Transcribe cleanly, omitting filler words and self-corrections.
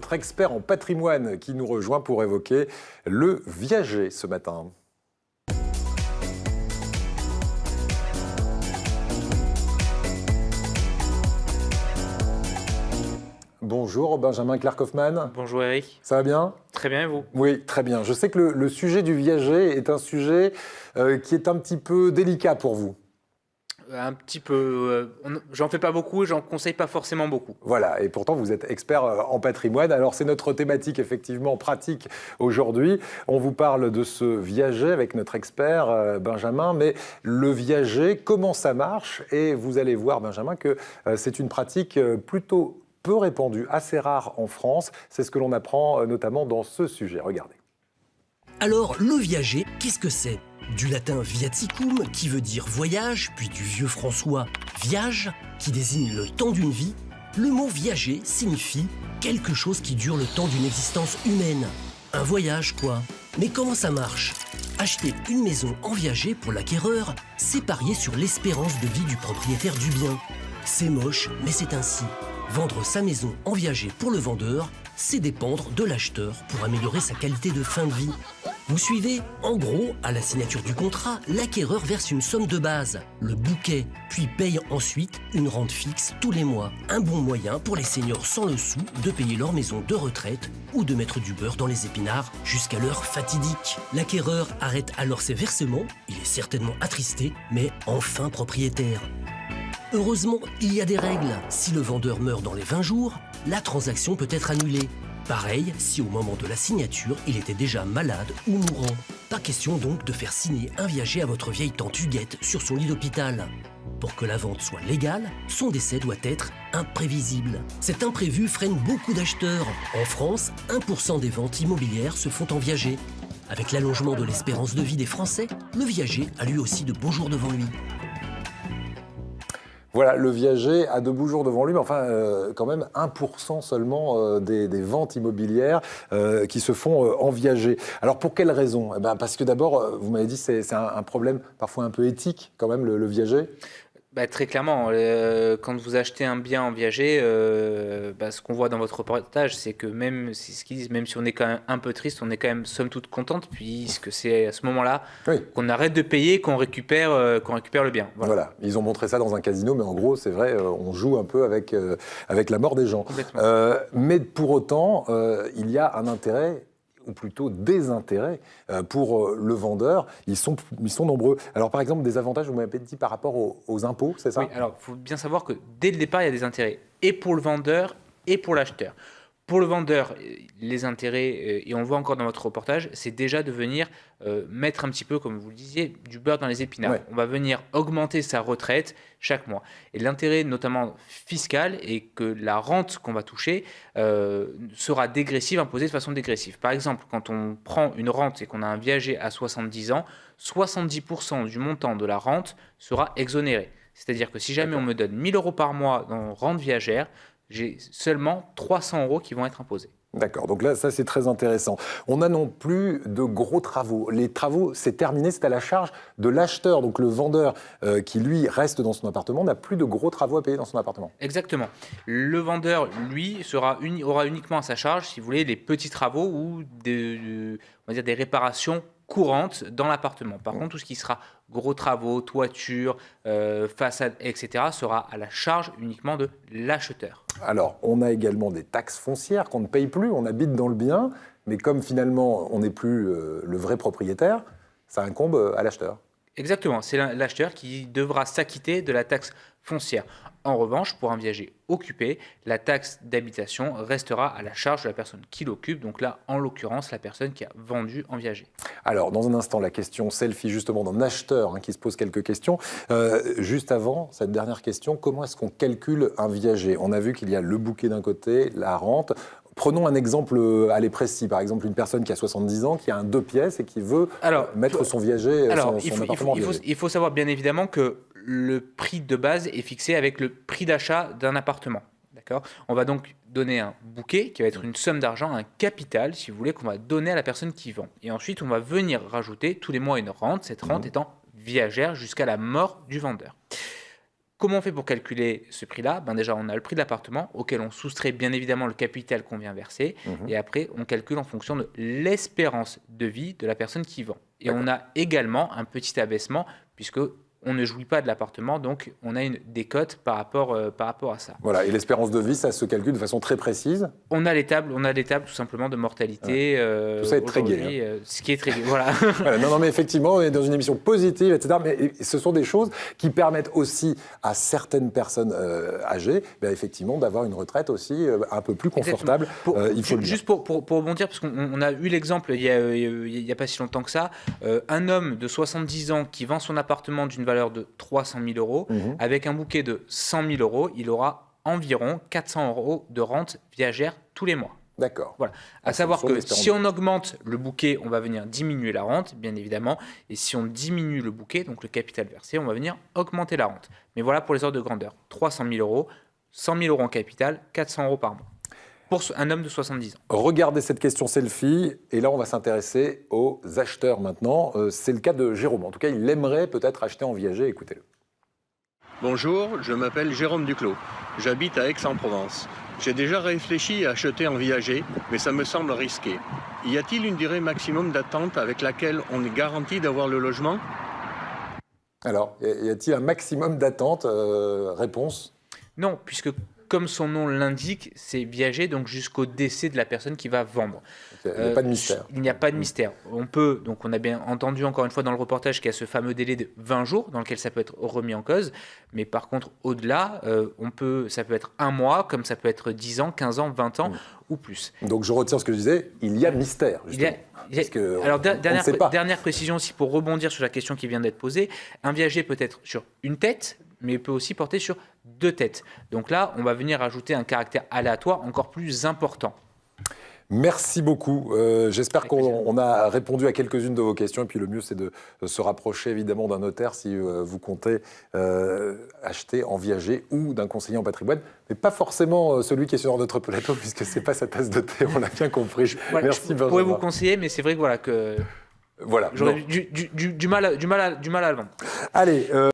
Notre expert en patrimoine qui nous rejoint pour évoquer le viager ce matin. Bonjour Benjamin Clark-Hoffman. Bonjour Eric. Ça va bien? Très bien et vous? Oui, très bien. Je sais que le sujet du viager est un sujet qui est un petit peu délicat pour vous. Un petit peu. J'en fais pas beaucoup, j'en conseille pas forcément beaucoup. Voilà, et pourtant vous êtes expert en patrimoine. Alors c'est notre thématique effectivement pratique aujourd'hui. On vous parle de ce viager avec notre expert Benjamin, mais le viager, comment ça marche? Et vous allez voir Benjamin que c'est une pratique plutôt peu répandue, assez rare en France. C'est ce que l'on apprend notamment dans ce sujet. Regardez. Alors, le viager, qu'est-ce que c'est? Du latin viaticum, qui veut dire voyage, puis du vieux François viage, qui désigne le temps d'une vie. Le mot viager signifie quelque chose qui dure le temps d'une existence humaine. Un voyage, quoi. Mais comment ça marche? Acheter une maison en viager pour l'acquéreur, c'est parier sur l'espérance de vie du propriétaire du bien. C'est moche, mais c'est ainsi. Vendre sa maison en viager pour le vendeur, c'est dépendre de l'acheteur pour améliorer sa qualité de fin de vie. Vous suivez? En gros, à la signature du contrat, l'acquéreur verse une somme de base, le bouquet, puis paye ensuite une rente fixe tous les mois. Un bon moyen pour les seniors sans le sou de payer leur maison de retraite ou de mettre du beurre dans les épinards jusqu'à l'heure fatidique. L'acquéreur arrête alors ses versements, il est certainement attristé, mais enfin propriétaire. Heureusement, il y a des règles. Si le vendeur meurt dans les 20 jours, la transaction peut être annulée. Pareil si au moment de la signature, il était déjà malade ou mourant. Pas question donc de faire signer un viager à votre vieille tante Huguette sur son lit d'hôpital. Pour que la vente soit légale, son décès doit être imprévisible. Cet imprévu freine beaucoup d'acheteurs. En France, 1% des ventes immobilières se font en viager. Avec l'allongement de l'espérance de vie des Français, le viager a lui aussi de beaux jours devant lui. Voilà, le viager a de beaux jours devant lui, mais enfin, quand même 1% seulement des ventes immobilières qui se font en viager. Alors, pour quelles raisons? Parce que d'abord, vous m'avez dit que c'est un problème parfois un peu éthique, quand même, le viager. Très clairement, quand vous achetez un bien en viager, ce qu'on voit dans votre reportage, c'est que même, c'est ce qu'ils disent, même si on est quand même un peu triste, on est quand même somme toute contente, puisque c'est à ce moment-là qu'on arrête de payer, qu'on récupère le bien. Voilà, ils ont montré ça dans un casino, mais en gros, c'est vrai, on joue un peu avec la mort des gens. Mais pour autant, il y a un intérêt, ou plutôt des intérêts pour le vendeur, ils sont nombreux. Alors par exemple, des avantages, vous m'avez dit par rapport aux impôts, c'est ça? Oui, alors il faut bien savoir que dès le départ, il y a des intérêts, et pour le vendeur, et pour l'acheteur. Pour le vendeur, les intérêts, et on le voit encore dans votre reportage, c'est déjà de venir mettre un petit peu, comme vous le disiez, du beurre dans les épinards. On va venir augmenter sa retraite chaque mois. Et l'intérêt, notamment fiscal, est que la rente qu'on va toucher sera dégressive, imposée de façon dégressive. Par exemple, quand on prend une rente et qu'on a un viager à 70 ans, 70% du montant de la rente sera exonéré. C'est-à-dire que si jamais on me donne 1 000 € par mois dans rente viagère, j'ai seulement 300 € qui vont être imposés. D'accord, donc là, ça c'est très intéressant. On n'a non plus de gros travaux. Les travaux, c'est terminé, c'est à la charge de l'acheteur. Donc le vendeur qui, lui, reste dans son appartement, n'a plus de gros travaux à payer dans son appartement. Exactement. Le vendeur, lui, aura uniquement à sa charge, si vous voulez, les petits travaux ou on va dire des réparations courantes dans l'appartement. Par contre, tout ce qui sera gros travaux, toiture, façade, etc., sera à la charge uniquement de l'acheteur. Alors, on a également des taxes foncières qu'on ne paye plus, on habite dans le bien, mais comme finalement on n'est plus le vrai propriétaire, ça incombe à l'acheteur. Exactement, c'est l'acheteur qui devra s'acquitter de la taxe foncière. En revanche, pour un viager occupé, la taxe d'habitation restera à la charge de la personne qui l'occupe, donc là, en l'occurrence, la personne qui a vendu en viager. Alors, dans un instant, la question selfie justement d'un acheteur qui se pose quelques questions. Juste avant, cette dernière question, comment est-ce qu'on calcule un viager? On a vu qu'il y a le bouquet d'un côté, la rente. Prenons un exemple aller précis, par exemple une personne qui a 70 ans, qui a un 2 pièces et qui veut mettre son viager, son appartement viager. Il faut savoir bien évidemment que le prix de base est fixé avec le prix d'achat d'un appartement. D'accord ? On va donc donner un bouquet qui va être une somme d'argent, un capital, si vous voulez, qu'on va donner à la personne qui vend. Et ensuite, on va venir rajouter tous les mois une rente, cette rente étant viagère jusqu'à la mort du vendeur. Comment on fait pour calculer ce prix-là? Déjà, on a le prix de l'appartement auquel on soustrait bien évidemment le capital qu'on vient verser. Et après, on calcule en fonction de l'espérance de vie de la personne qui vend. Et on a également un petit abaissement puisque on ne jouit pas de l'appartement, donc on a une décote par rapport à ça. Voilà, et l'espérance de vie, ça se calcule de façon très précise. On a des tables tout simplement de mortalité. Tout ça est très gai. Ce qui est très gai, voilà. Voilà, non, mais effectivement, on est dans une émission positive, etc. Mais ce sont des choses qui permettent aussi à certaines personnes âgées, effectivement, d'avoir une retraite aussi un peu plus confortable. Il faut juste pour rebondir, parce qu'on a eu l'exemple il n'y a pas si longtemps que ça, un homme de 70 ans qui vend son appartement d'une valeur de 300 000 euros, avec un bouquet de 100 000 euros, il aura environ 400 euros de rente viagère tous les mois. D'accord. Voilà. À savoir que si on augmente le bouquet, on va venir diminuer la rente, bien évidemment. Et si on diminue le bouquet, donc le capital versé, on va venir augmenter la rente. Mais voilà pour les ordres de grandeur. 300 000 euros, 100 000 euros en capital, 400 euros par mois. Pour un homme de 70 ans. Regardez cette question selfie, et là on va s'intéresser aux acheteurs maintenant. C'est le cas de Jérôme. En tout cas, il aimerait peut-être acheter en viager. Écoutez-le. Bonjour, je m'appelle Jérôme Duclos. J'habite à Aix-en-Provence. J'ai déjà réfléchi à acheter en viager, mais ça me semble risqué. Y a-t-il une durée maximum d'attente avec laquelle on est garanti d'avoir le logement? Alors, y a-t-il un maximum d'attente? Réponse? Non, puisque comme son nom l'indique, c'est viager, donc jusqu'au décès de la personne qui va vendre. Il n'y a pas de mystère. Il n'y a pas de mystère. On a bien entendu encore une fois dans le reportage qu'il y a ce fameux délai de 20 jours dans lequel ça peut être remis en cause. Mais par contre, au-delà, ça peut être un mois, comme ça peut être 10 ans, 15 ans, 20 ans ou plus. Donc je retire ce que je disais, il y a mystère, justement. Alors, dernière précision aussi pour rebondir sur la question qui vient d'être posée. Un viager peut être sur une tête, mais peut aussi porter sur 2 têtes. Donc là, on va venir ajouter un caractère aléatoire encore plus important. Merci beaucoup. J'espère qu'on a répondu à quelques-unes de vos questions. Et puis le mieux, c'est de se rapprocher évidemment d'un notaire si vous comptez acheter en viager ou d'un conseiller en patrimoine. Mais pas forcément celui qui est sur notre plateau, puisque ce n'est pas sa tasse de thé, on l'a bien compris. Merci Benjamin. Je pourrais vous conseiller, mais c'est vrai que j'aurais du mal à le vendre. Allez.